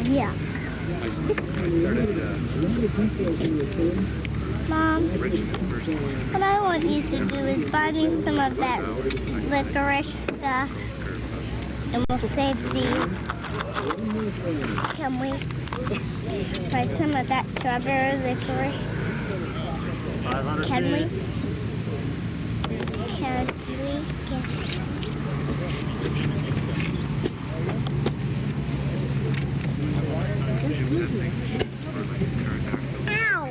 Yeah. Mom, what I want you to do is buy me some of that licorice stuff, and we'll save these. Can we buy some of that strawberry licorice? Can we? Can we get... Ow!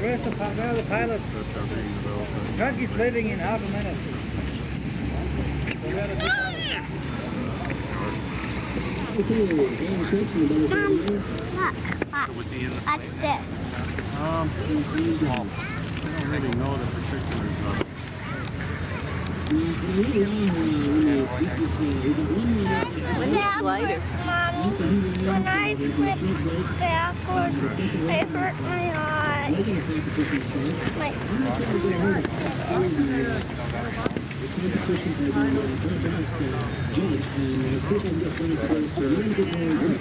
Where's the pilot? Trucky's leaving in half a minute. Look. Watch this. Small. I don't really know the particulars. Mommy, when I flipped backwards, I hurt my eye.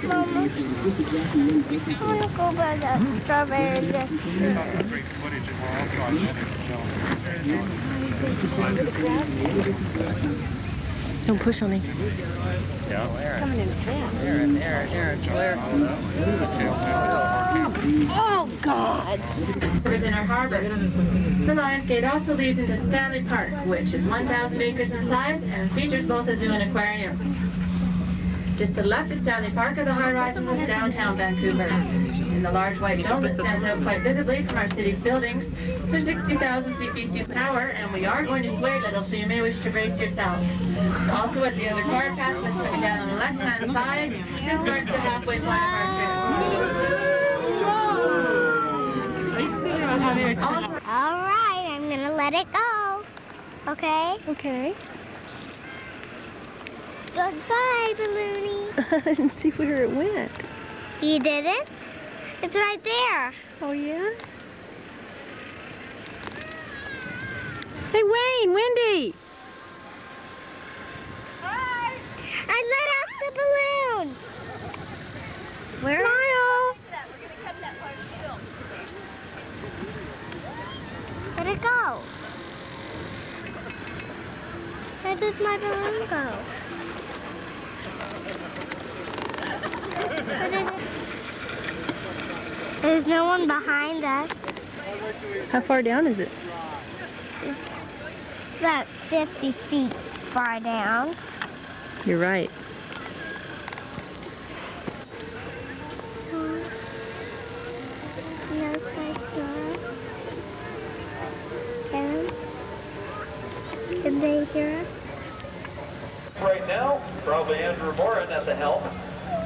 Mama, I want to go by that strawberry Don't push on me. Yeah. Coming in fast. Aaron, Claire. Oh, God. In our harbor. The Lions Gate also leads into Stanley Park, which is 1,000 acres in size and features both a zoo and aquarium. Just to the left of Stanley Park are the high rises of downtown Vancouver. In the large white dome that stands out quite visibly from our city's buildings, there's 60,000 CPC power, and we are going to sway a little, so you may wish to brace yourself. Also at the other car path that's coming down on the left-hand side, this marks the halfway point of our trip. All right, I'm going to let it go. Okay? Okay. Goodbye, Balloony. I didn't see where it went. You didn't? It's right there. Oh, yeah? Hey, Wayne, Wendy. Hi. I let out the balloon. Where? Smile. We're going to cut that part of the film. Where'd it go? Where does my balloon go? Where did it... There's no one behind us. How far down is it? It's about 50 feet far down. You're right. No space for us. Can they hear us? Right now, probably Andrew Moran at the helm,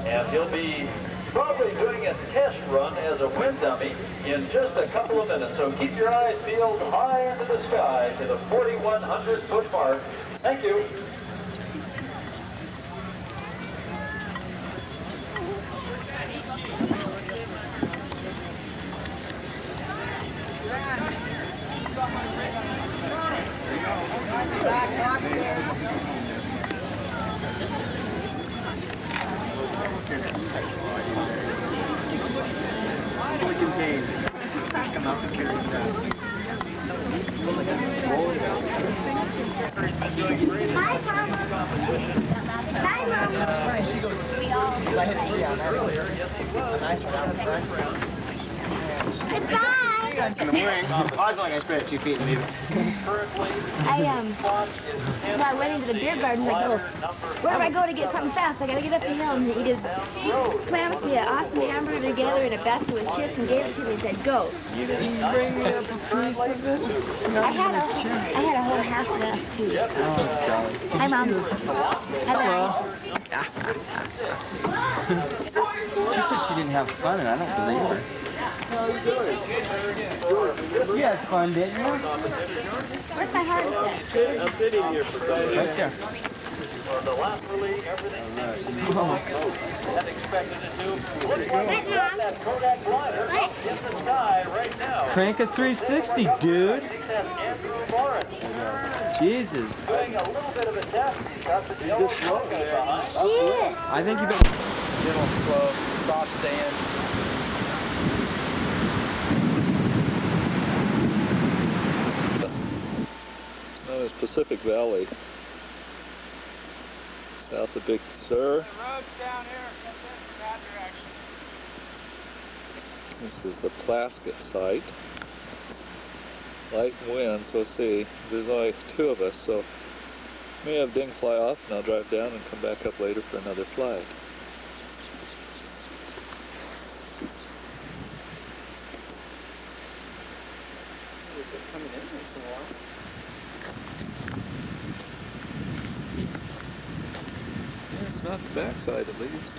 and he'll be Probably doing a test run as a wind dummy in just a couple of minutes. So keep your eyes peeled high into the sky to the 4,100-foot mark. Thank you. Bye, Mama. Bye, Mama. She goes, because I hit 3 on that earlier. A nice one out in front. Goodbye. In the morning, I was only going to spread it 2 feet and leave it. Well, I went into the beer garden and I go, wherever I go to get something fast, I gotta get up the hill. And he just slams me an awesome hamburger together in a basket with chips and gave it to me and said, go. You didn't bring me up a piece of it? I had a whole half left too. Oh, God. Hi, Mom. Hello. She said she didn't have fun, and I don't believe her. You had fun, didn't you? Where's my heart set? I'm sitting here beside Right there. For the last release, everything had expected it to. Looks like we've got that Kodak glider up in the sky right now. Crank a 360, dude. I think that's Andrew Lawrence. Jesus. Doing a little bit of a test. He's got the yellow logo on. Shit. I think you better... Gentle slope, soft sand. It's known as Pacific Valley, south of Big Sur. The road's down here, in that direction. This is the Plaskett site. Light winds, we'll see. There's only 2 of us, so may have ding fly off, and I'll drive down and come back up later for another flight. Coming in there some more. Yeah, it's not the backside, at least.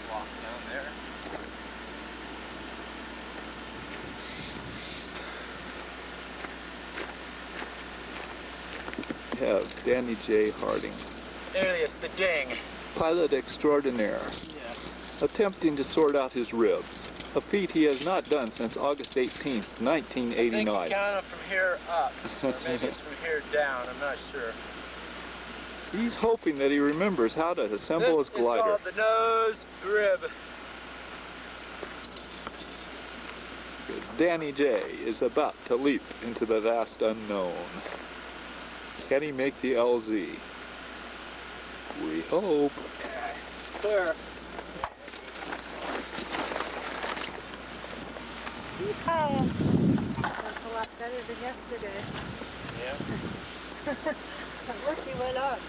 Walk down there. We have Danny J. Harding, Alias the Ding. pilot extraordinaire, Yes. attempting to sort out his ribs, a feat he has not done since August 18th, I think you 1989. count them from here up, or maybe it's from here down, I'm not sure. He's hoping that he remembers how to assemble his This is glider. called the nose rib. Danny J. is about to leap into the vast unknown. Can he make the LZ? We hope. Clear. That's a lot better than yesterday. Yeah. Working well on.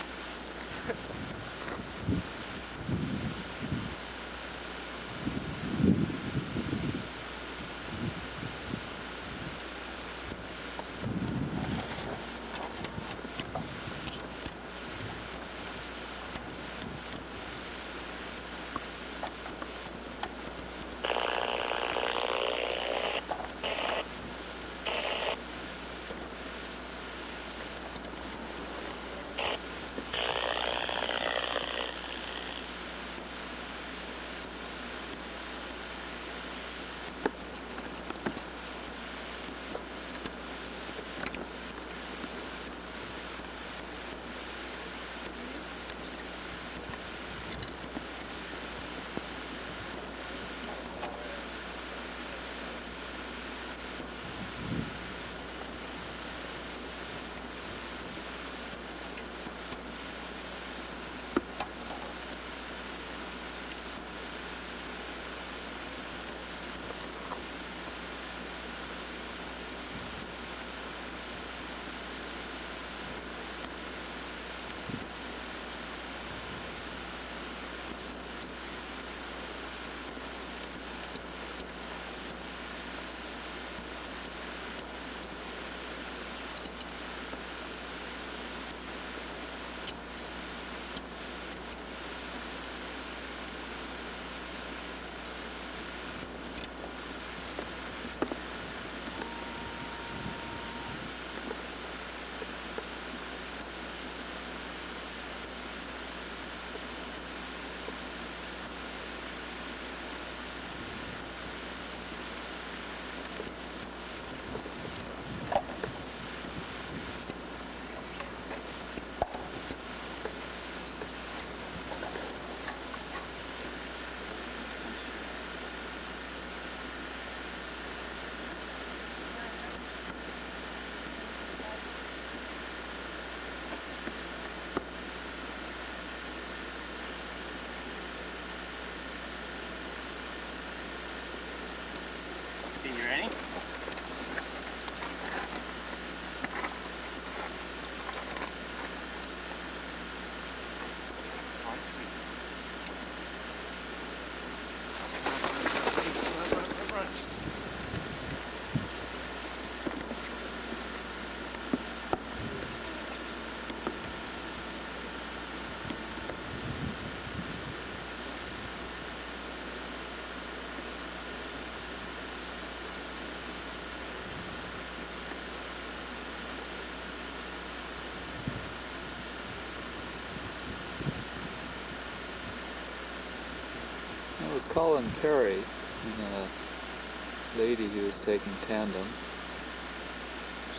Colin Perry and a lady who is taking tandem.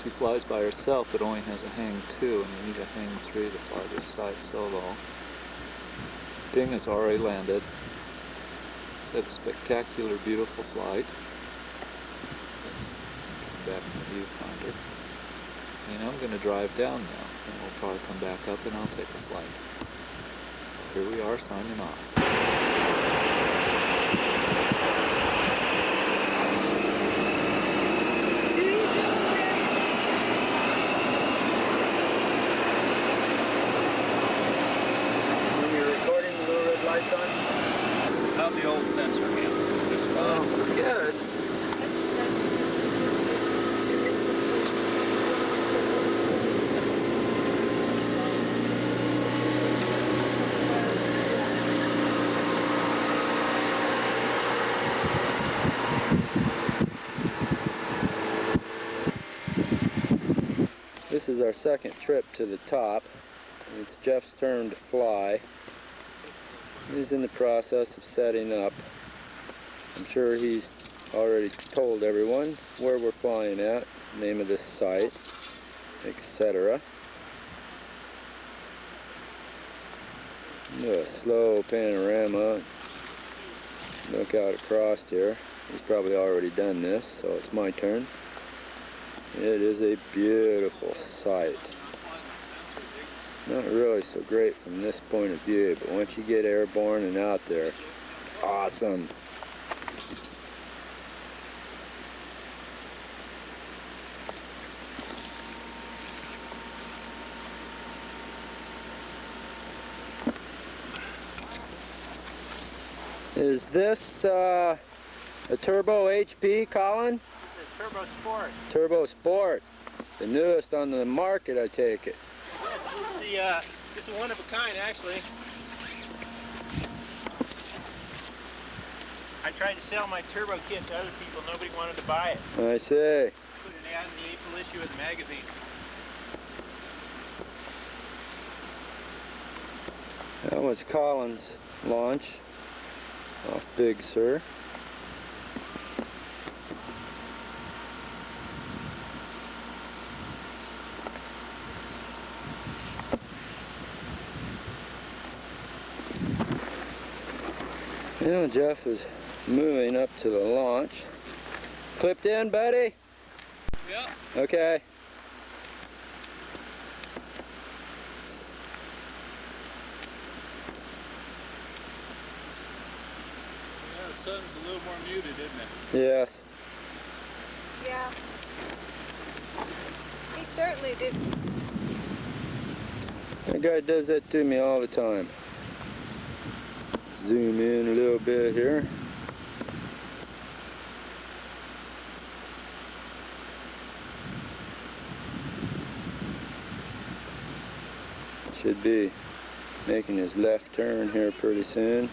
She flies by herself but only has a hang 2, and you need a hang 3 to fly this side solo. Ding has already landed. It's had a spectacular, beautiful flight. Come back in the viewfinder. And I'm going to drive down now, and we'll probably come back up and I'll take a flight. Here we are signing off. When you're recording, the little red light's on? Not the old sensor handle, it's just fine. Oh, good. This is our second trip to the top. It's Jeff's turn to fly. He's in the process of setting up. I'm sure he's already told everyone where we're flying at, name of this site, etc. Do a slow panorama. Look out across here. He's probably already done this, so it's my turn. It is a beautiful sight. Not really so great from this point of view, but once you get airborne and out there, awesome. Is this a Turbo HP, Colin? Turbo Sport. Turbo Sport. The newest on the market, I take it. This is one of a kind, actually. I tried to sell my turbo kit to other people. Nobody wanted to buy it. I see. Put an ad in the April issue of the magazine. That was Colin's launch off Big Sur. Now Jeff is moving up to the launch. Clipped in, buddy? Yeah. Okay. Yeah, the sun's a little more muted, isn't it? Yes. Yeah. He certainly did. That guy does that to me all the time. Zoom in a little bit here. Should be making his left turn here pretty soon.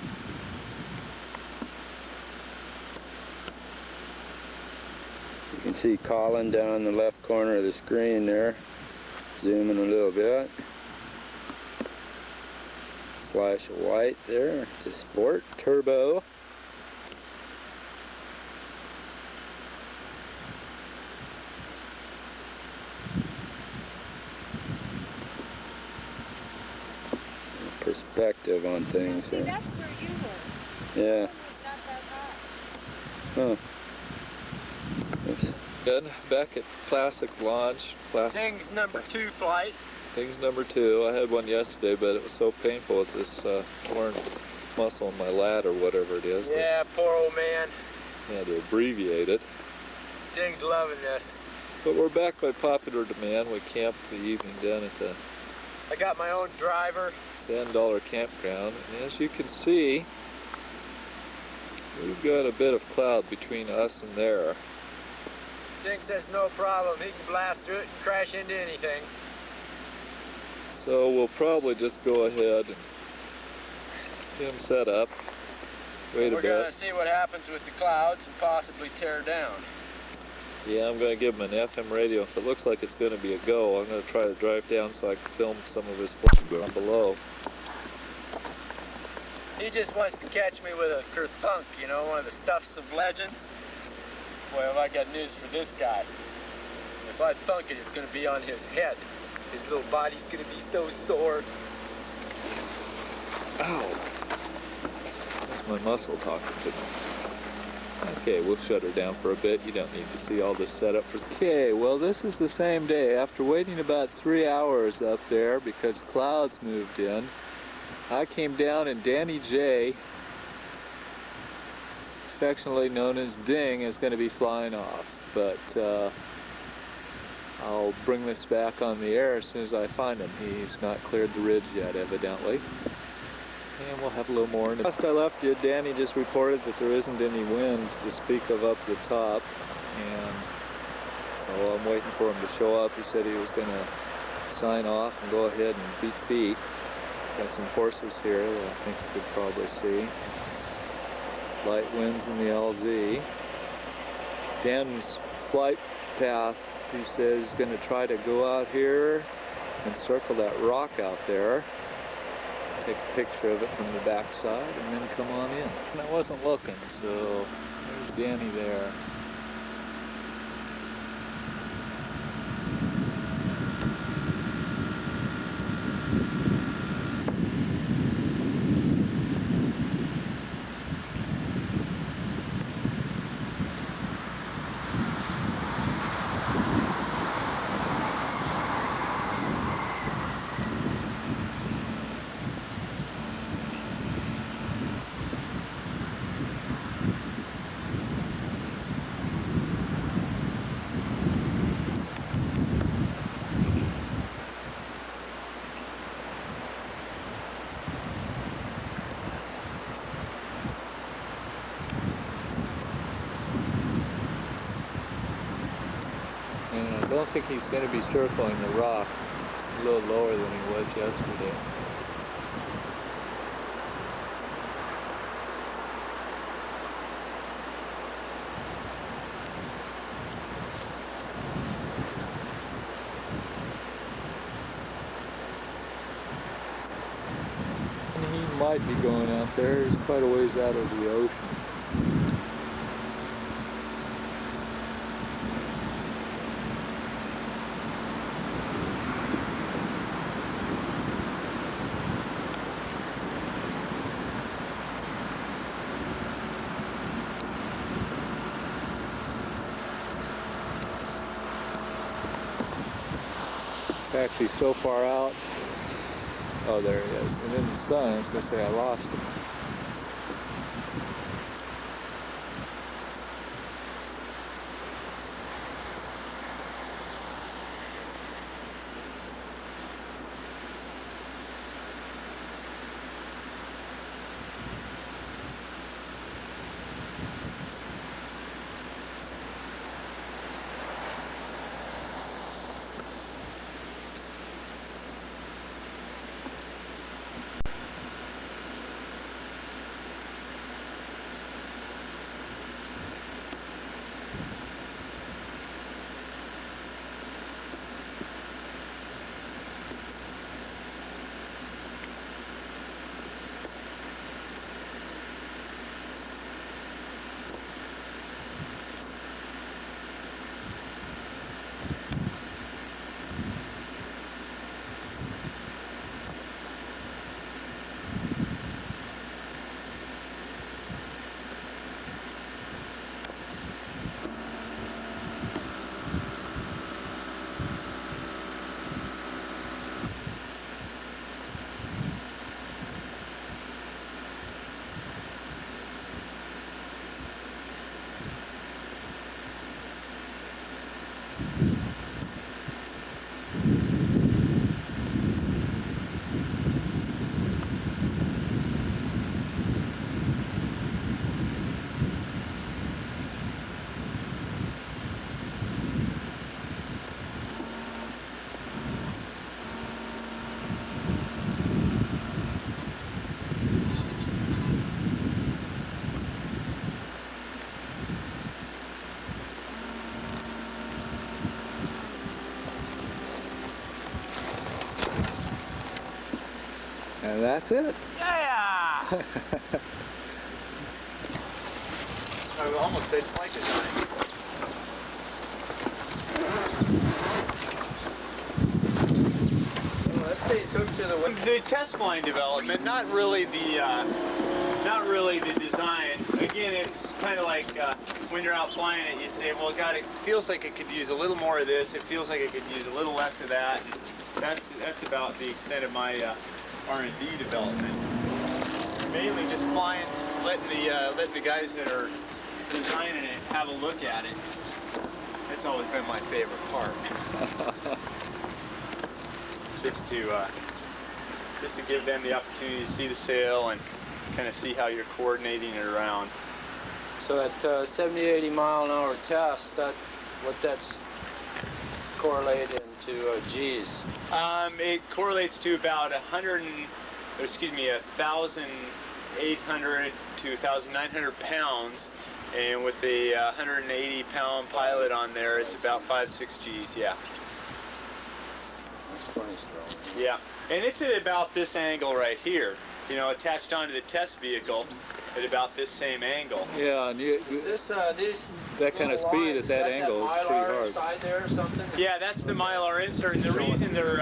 You can see Colin down in the left corner of the screen there. Zooming a little bit. Flash of white there to Sport Turbo. Perspective on things See, here. that's where you were. Yeah. It's not that high. Huh. Oops. Good. Back at Classic Launch. Thing's number 2 flight. Thing's number 2. I had one yesterday, but it was so painful with this torn muscle in my lat or whatever it is. Yeah, poor old man. I had to abbreviate it. Thing's loving this. But we're back by popular demand. We camped the evening down at the I got my own driver. $10 campground. And as you can see, we've got a bit of cloud between us and there. Ding says no problem. He can blast through it and crash into anything. So we'll probably just go ahead and get him set up. Wait a We're bit. going to see what happens with the clouds and possibly tear down. Yeah, I'm going to give him an FM radio. If it looks like it's going to be a go, I'm going to try to drive down so I can film some of his flight down below. He just wants to catch me with a kerthunk, you know, one of the stuffs of legends. Boy, have I got news for this guy. If I thunk it, it's going to be on his head. His little body's going to be so sore. Ow! That's my muscle talking to me. Okay, we'll shut her down for a bit. You don't need to see all this setup for... Okay, well, this is the same day. After waiting about 3 hours up there because clouds moved in, I came down and Danny J, affectionately known as Ding, is going to be flying off. But I'll bring this back on the air as soon as I find him. He's not cleared the ridge yet, evidently. And we'll have a little more. Last I left you, Danny just reported that there isn't any wind to speak of up the top. And so I'm waiting for him to show up. He said he was going to sign off and go ahead and beat feet. Got some horses here that I think you could probably see. Light winds in the LZ. Dan's flight path, he says, is going to try to go out here and circle that rock out there. Take a picture of it from the backside and then come on in. And I wasn't looking, so there's Danny there. I don't think he's going to be circling the rock a little lower than he was yesterday. And he might be going out there. He's quite a ways out of the ocean. Actually so far out. Oh, there he is. And in the sun, I was going to say I lost him. And that's it. Yeah! I almost said flight design. Well, that stays hooked to the wind. The test flying development, not really the design. Again, it's kind of like when you're out flying it, you say, well, God, it feels like it could use a little more of this. It feels like it could use a little less of that. And that's about the extent of my R&D development. Mainly just flying, letting the guys that are designing it have a look at it. It's always been my favorite part. just to give them the opportunity to see the sail and kind of see how you're coordinating it around. So at 70, 80 mile an hour test, that's correlated into G's. It correlates to about 1,800 to 1,900 pounds, and with a 180-pound pilot on there, it's about 5-6 G's. Yeah. That's plenty strong. Yeah, and it's at about this angle right here. You know, attached onto the test vehicle at about this same angle. Yeah, and Is this that kind of speed at that angle is pretty hard. Side there or something? Yeah, that's the Mylar insert, and the reason they're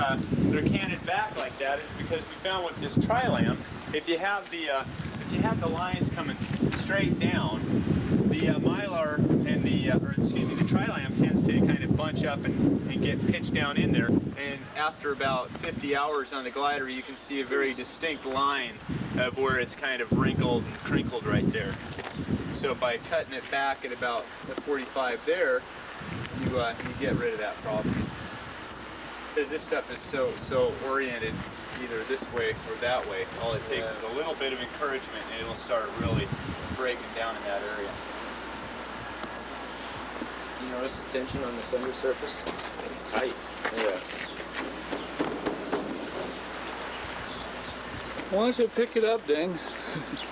canted back like that is because we found with this tri-lamp, if you have the lines coming straight down, the Mylar and the tri-lamp tends to kind of bunch up and get pitched down in there. And after about 50 hours on the glider, you can see a very distinct line of where it's kind of wrinkled and crinkled right there. So by cutting it back at about the 45 there, you get rid of that problem. Because this stuff is so oriented either this way or that way. All it takes is a little bit of encouragement and it'll start really breaking down in that area. You notice the tension on this undersurface? It's tight. Yeah. Why don't you pick it up, Ding?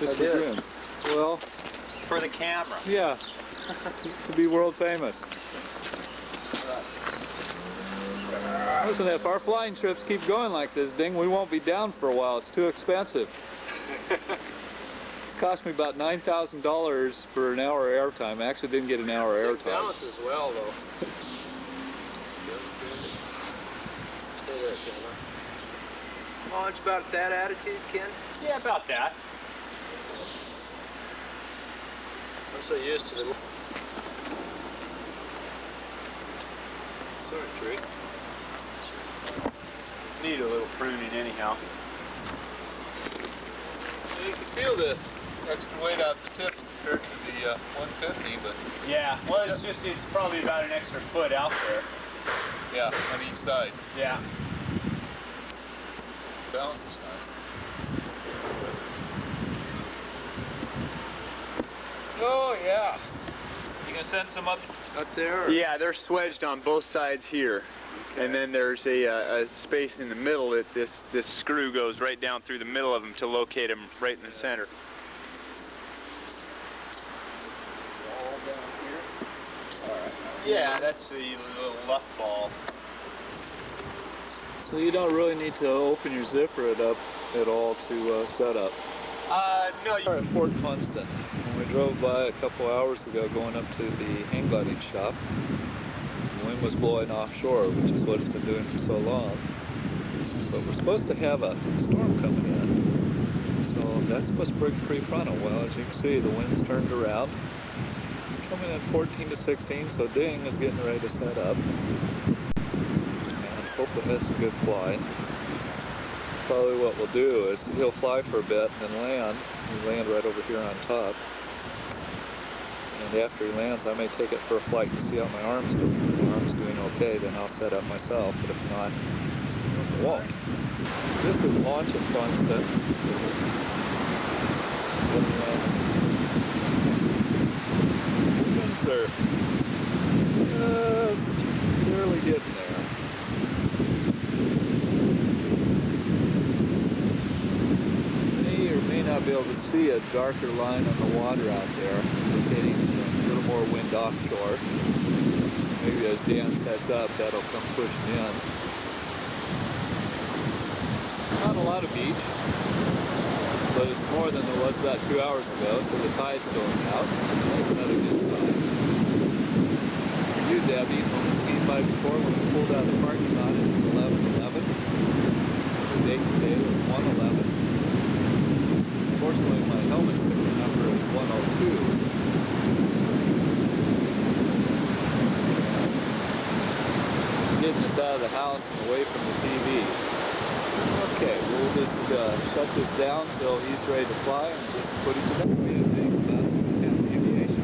Just for grins. Well, for the camera. Yeah, to be world famous. Listen, if our flying trips keep going like this, Ding, we won't be down for a while. It's too expensive. It's cost me about $9,000 for an hour airtime. I actually didn't get an hour airtime. Balance as well, though. Stay there, Ken. Oh, it's about that attitude, Ken? Yeah, about that. I'm so used to the... Sorry, tree. Need a little pruning anyhow. You can feel the extra weight out the tips compared to the 150, but... Yeah, well, it's probably about an extra foot out there. Yeah, on each side. Yeah. Balance is nice. Oh, yeah. You gonna send some up there? Or? Yeah, they're swedged on both sides here. Okay. And then there's a space in the middle that this screw goes right down through the middle of them to locate them right in the center. All down here? All right. Yeah, that's the little luff ball. So you don't really need to open your zipper it up at all to set up? No. We're at Fort Funston. When we drove by a couple hours ago going up to the hang gliding shop, the wind was blowing offshore, which is what it's been doing for so long. But we're supposed to have a storm coming in. So that's supposed to bring prefrontal. Well, as you can see, the wind's turned around. It's coming in 14 to 16, so Ding is getting ready to set up. Hope it has some good flying. Probably what we'll do is he'll fly for a bit and then land. He'll land right over here on top. And after he lands, I may take it for a flight to see how my arm's doing. If my arm's doing okay, then I'll set up myself. But if not, I won't. This is launch at Funston. Winds are just barely getting there. Be able to see a darker line on the water out there, indicating a little more wind offshore. So maybe as Dan sets up, that'll come pushing in. Not a lot of beach. but it's more than it was about 2 hours ago, so the tide's going out. That's another good sign. For you, Debbie, when we came by before, when we pulled out of the parking lot, it was 11:11. The date today was 1:11. Unfortunately, my helmet sticker number is 102. Getting us out of the house and away from the TV. Okay, we'll just shut this down till he's ready to fly and just put it to bed. About to attempt aviation.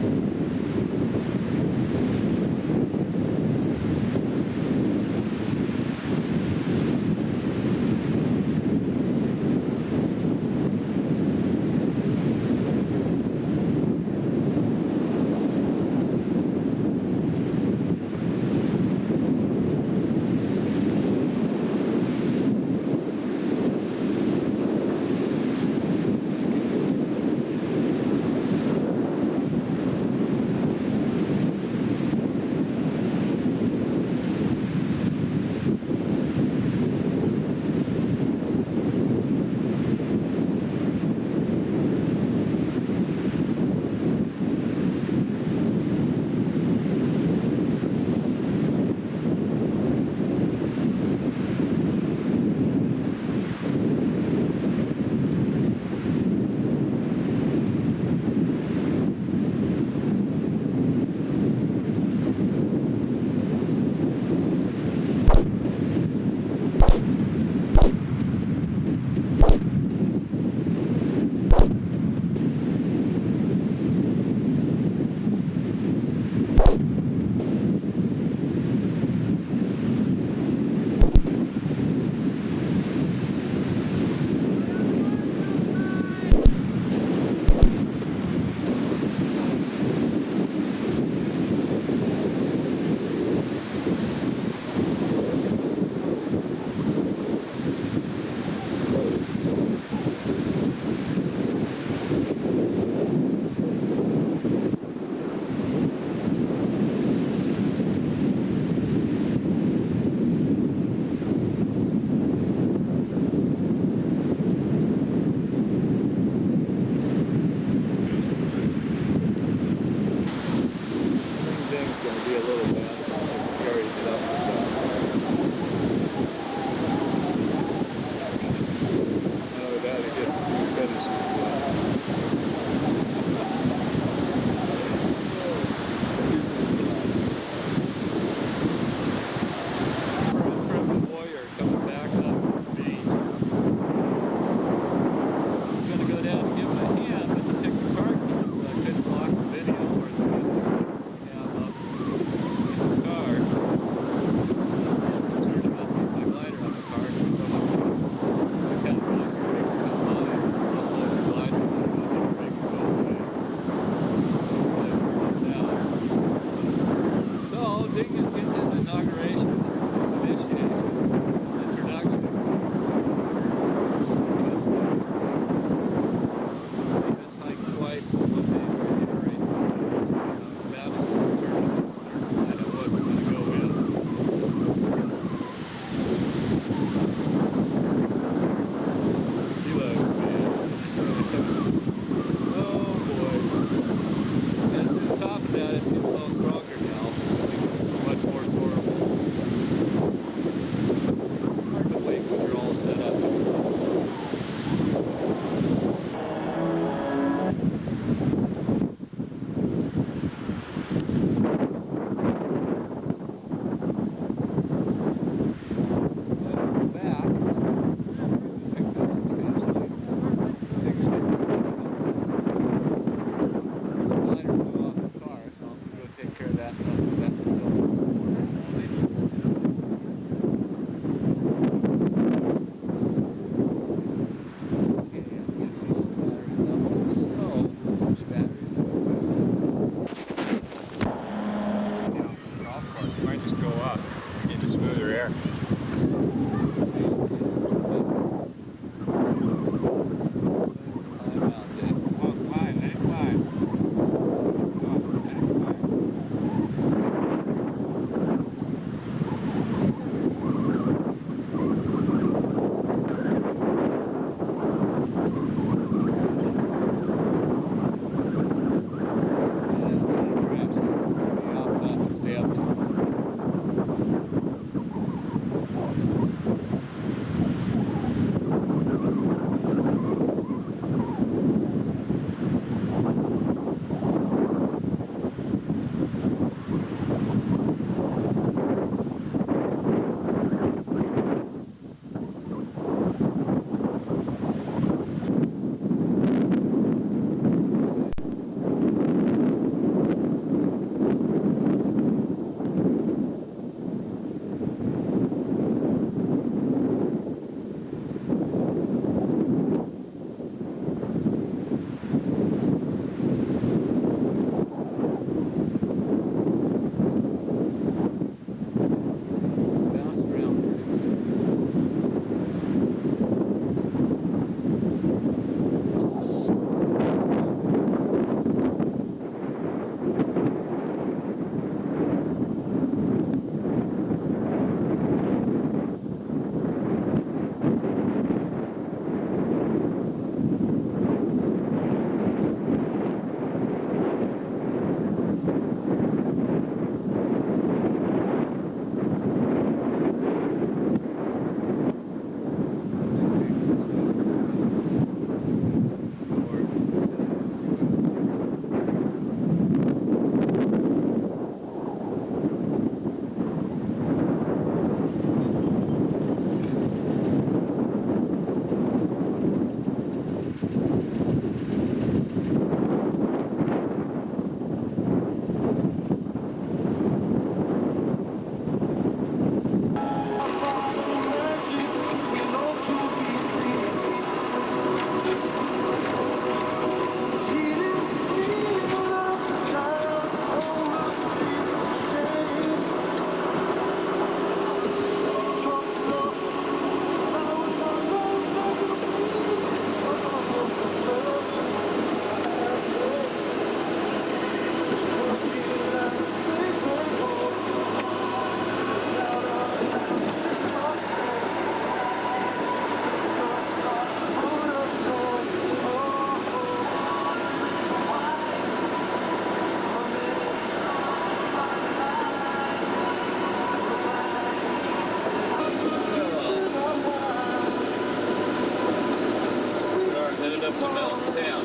about town.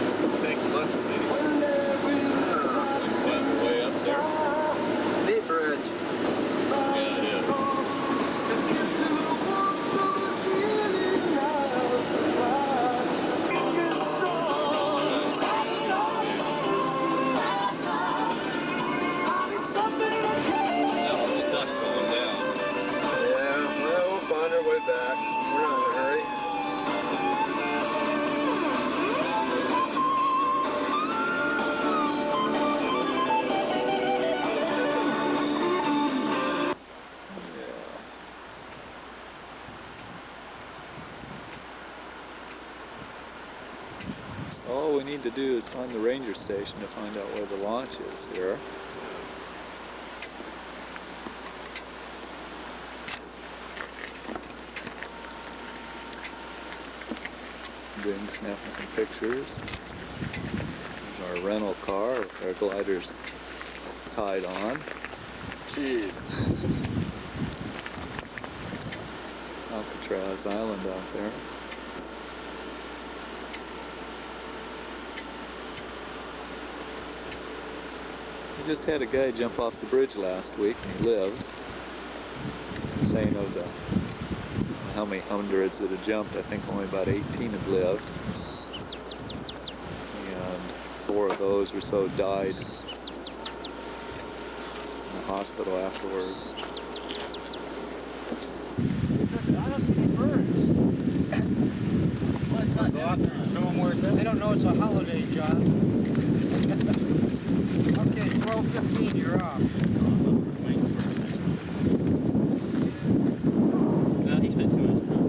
Just to take a look, see. Way up there. Deep Ridge. Yeah, it is. Now we're stuck going down. Yeah, well, we'll find our way back. We're not in a hurry. All we need to do is find the ranger station to find out where the launch is here. Been snapping some pictures. There's our rental car with our gliders tied on. Jeez. Alcatraz Island out there. We just had a guy jump off the bridge last week and he lived. Saying of the how many hundreds that had jumped, I think only about 18 had lived. And 4 of those or so died in the hospital afterwards. I don't see any birds. Well, it's not down there. Show them where it's at. They don't know it's a holiday, John. Okay, 12:15, you're off. No, he spent too much time.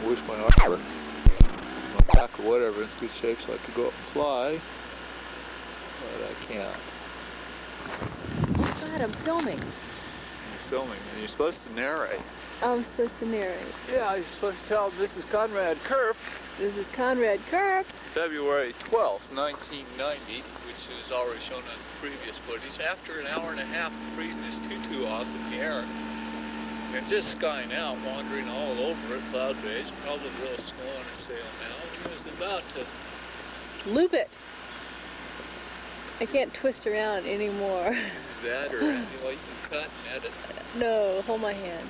Wish my arm, my back or whatever, in good shape so I could go up and fly, but I can't. God, I'm filming. You're filming, and you're supposed to narrate. I'm supposed to narrate. Yeah, you're supposed to tell them this is Conrad Kurp. This is Conrad Kurp. February 12th, 1990, which is already shown on previous footage. After an hour and a half of freezing his tutu off in the air, and just skying out, wandering all over it, cloud base, probably a little snow on his sail now. He was about to Loop it. I can't twist around anymore. that or anything. Well, you can cut and edit. No, hold my hand.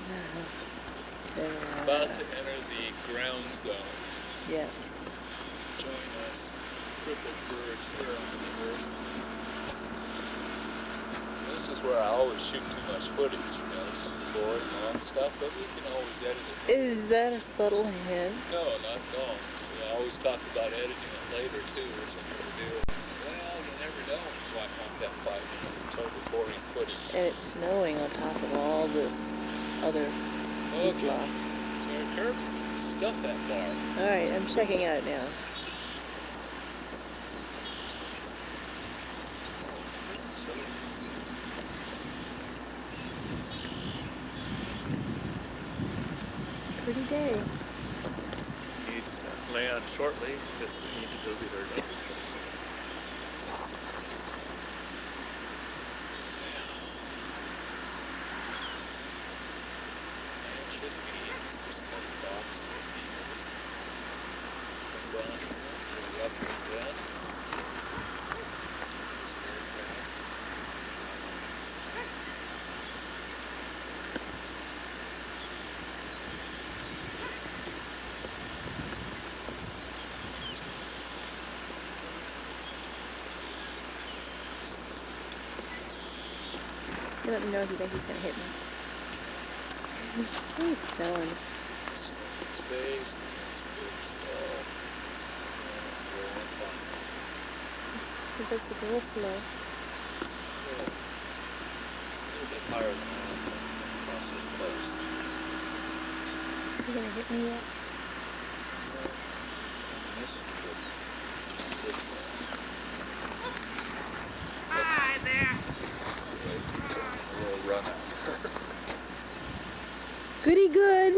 About to enter the ground zone. Yes. Join us, crippled birds here on the earth. This is where I always shoot too much footage, you know, just boring and long stuff, but we can always edit it. Is that a subtle hint? No, not at all. I always talk about editing it later too, or something to do. Well, you never know when you might want that 5 minutes of total boring footage. And it's snowing on top of all this other hoopla. So Kirk, stuff that bar. Alright, I'm checking out now. Pretty day. Needs to land shortly because we need to go get our numbers. You let me know if you think he's going to hit me. He's snowing. Space. He does look a little slow. A little bit higher than that across this coast. Is he going to hit me yet? Hi there. A little run out. Goody good.